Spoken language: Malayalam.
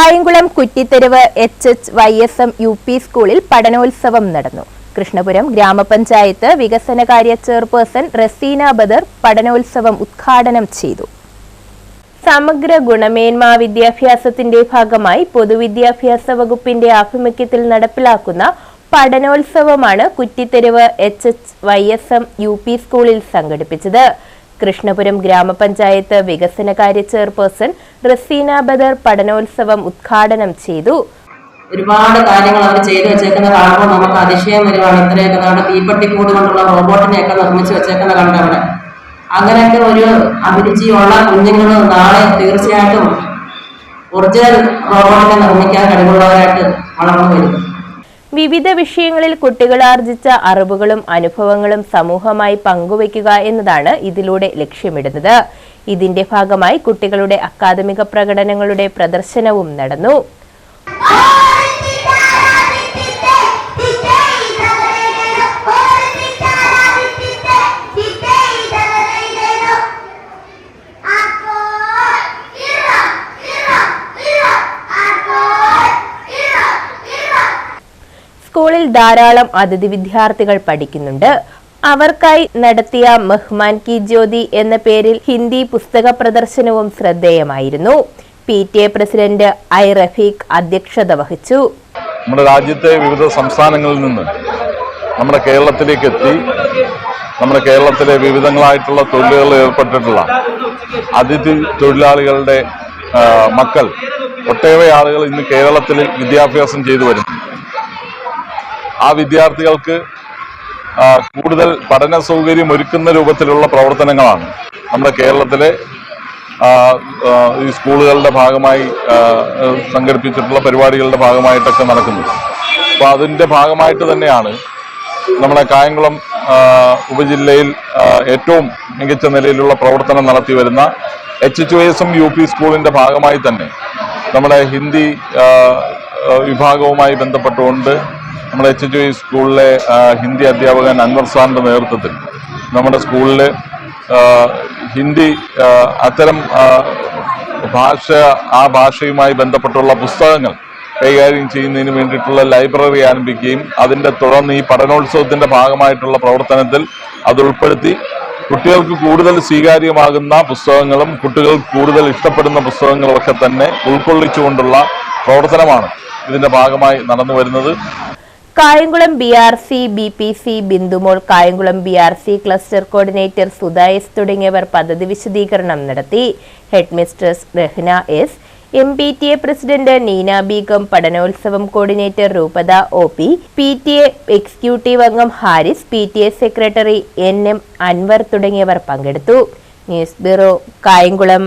കായംകുളം കുറ്റിത്തെരുവ് HHYSM UP സ്കൂളിൽ പഠനോത്സവം നടന്നു. കൃഷ്ണപുരം ഗ്രാമപഞ്ചായത്ത് വികസനകാര്യ ചെയർപേഴ്സൺ റസീന ബദർ പഠനോത്സവം ഉദ്ഘാടനം ചെയ്തു. സമഗ്ര ഗുണമേന്മാ വിദ്യാഭ്യാസത്തിന്റെ ഭാഗമായി പൊതുവിദ്യാഭ്യാസ വകുപ്പിന്റെ ആഭിമുഖ്യത്തിൽ നടപ്പിലാക്കുന്ന പഠനോത്സവമാണ് കുറ്റിത്തെരുവ് HHYSM UP സ്കൂളിൽ സംഘടിപ്പിച്ചത്. കൃഷ്ണപുരം ഗ്രാമപഞ്ചായത്ത് വികസനകാര്യ ചെയർപേഴ്സൺ റസീന ബദർ പഠനോത്സവം ഉദ്ഘാടനം ചെയ്തു. ഒരുപാട് കാര്യങ്ങൾ അവർ ചെയ്തു വെച്ചേക്കുന്ന കാണുമ്പോൾ നമുക്ക് അതിശയം വരുവാണ്. ഇത്രയൊക്കെ നമ്മുടെ തീപ്പട്ടിക്കൂട് കൊണ്ടുള്ള റോബോട്ടിനെയൊക്കെ നിർമ്മിച്ച് വെച്ചേക്കുന്ന കണ്ടവിടെ അങ്ങനെയൊക്കെ ഒരു അഭിരുചിയുള്ള കുഞ്ഞുങ്ങൾ നാളെ തീർച്ചയായിട്ടും ഒറിജിനൽ റോബോട്ടിനെ നിർമ്മിക്കാൻ കഴിവുള്ളവരായിട്ട് വളർന്നു വരും. വിവിധ വിഷയങ്ങളിൽ കുട്ടികൾ ആർജിച്ച അറിവുകളും അനുഭവങ്ങളും സമൂഹമായി പങ്കുവയ്ക്കുക എന്നതാണ് ഇതിലൂടെ ലക്ഷ്യമിടുന്നത്. ഇതിന്റെ ഭാഗമായി കുട്ടികളുടെ അക്കാദമിക പ്രകടനങ്ങളുടെ പ്രദർശനവും നടന്നു. സ്കൂളിൽ ധാരാളം അതിഥി വിദ്യാർത്ഥികൾ പഠിക്കുന്നുണ്ട്. അവർക്കായി നടത്തിയ മെഹ്മാൻ കി ജ്യോതി എന്ന പേരിൽ ഹിന്ദി പുസ്തക പ്രദർശനവും ശ്രദ്ധേയമായിരുന്നു. PTA പ്രസിഡന്റ് ഐ റഫീഖ് അധ്യക്ഷത വഹിച്ചു. നമ്മുടെ രാജ്യത്തെ വിവിധ സംസ്ഥാനങ്ങളിൽ നിന്ന് നമ്മുടെ കേരളത്തിലേക്ക് എത്തി നമ്മുടെ കേരളത്തിലെ വിവിധങ്ങളായിട്ടുള്ള തൊഴിലുകളിൽ ഏർപ്പെട്ടിട്ടുള്ള അതിഥി തൊഴിലാളികളുടെ മക്കൾ ഒട്ടേറെ ആളുകൾ ഇന്ന് കേരളത്തിൽ വിദ്യാഭ്യാസം ചെയ്തു വരുന്നു. ആ വിദ്യാർത്ഥികൾക്ക് കൂടുതൽ പഠന സൗകര്യം ഒരുക്കുന്ന രൂപത്തിലുള്ള പ്രവർത്തനങ്ങളാണ് നമ്മുടെ കേരളത്തിലെ ഈ സ്കൂളുകളുടെ ഭാഗമായി സംഘടിപ്പിച്ചിട്ടുള്ള പരിപാടികളുടെ ഭാഗമായിട്ടൊക്കെ നടക്കുന്നത്. അപ്പോൾ അതിൻ്റെ ഭാഗമായിട്ട് തന്നെയാണ് നമ്മുടെ കായംകുളം ഉപജില്ലയിൽ ഏറ്റവും മികച്ച നിലയിലുള്ള പ്രവർത്തനം നടത്തി വരുന്ന HHYSM UP സ്കൂളിൻ്റെ ഭാഗമായി തന്നെ നമ്മുടെ ഹിന്ദി വിഭാഗവുമായി ബന്ധപ്പെട്ടുകൊണ്ട് നമ്മുടെ HHY സ്കൂളിലെ ഹിന്ദി അധ്യാപകൻ അൻവർ സാറിൻ്റെ നേതൃത്വത്തിൽ നമ്മുടെ സ്കൂളിൽ ഹിന്ദി അത്തരം ഭാഷയുമായി ബന്ധപ്പെട്ടുള്ള പുസ്തകങ്ങൾ കൈകാര്യം ചെയ്യുന്നതിന് വേണ്ടിയിട്ടുള്ള ലൈബ്രറി ആരംഭിക്കുകയും അതിൻ്റെ തുടർന്ന് ഈ പഠനോത്സവത്തിൻ്റെ ഭാഗമായിട്ടുള്ള പ്രവർത്തനത്തിൽ അത് ഉൾപ്പെടുത്തി കുട്ടികൾക്ക് കൂടുതൽ സ്വീകാര്യമാകുന്ന പുസ്തകങ്ങളും കുട്ടികൾക്ക് കൂടുതൽ ഇഷ്ടപ്പെടുന്ന പുസ്തകങ്ങളൊക്കെ തന്നെ ഉൾക്കൊള്ളിച്ചുകൊണ്ടുള്ള പ്രവർത്തനമാണ് ഇതിൻ്റെ ഭാഗമായി നടന്നു വരുന്നത്. Kayamkulam BRC BPC Bindumol, Kayamkulam BRC cluster coordinator സുധായസ് തുടങ്ങിയവർ പദ്ധതി വിശദീകരണം നടത്തി. Head mistress Rahna S, MPTA president Neena Begum, പഠനോത്സവം coordinator Roopatha OP, PTA executive അംഗം Haris, PTA secretary NM Anwar തുടങ്ങിയവർ പങ്കെടുത്തു. News bureau, Kayamkulam.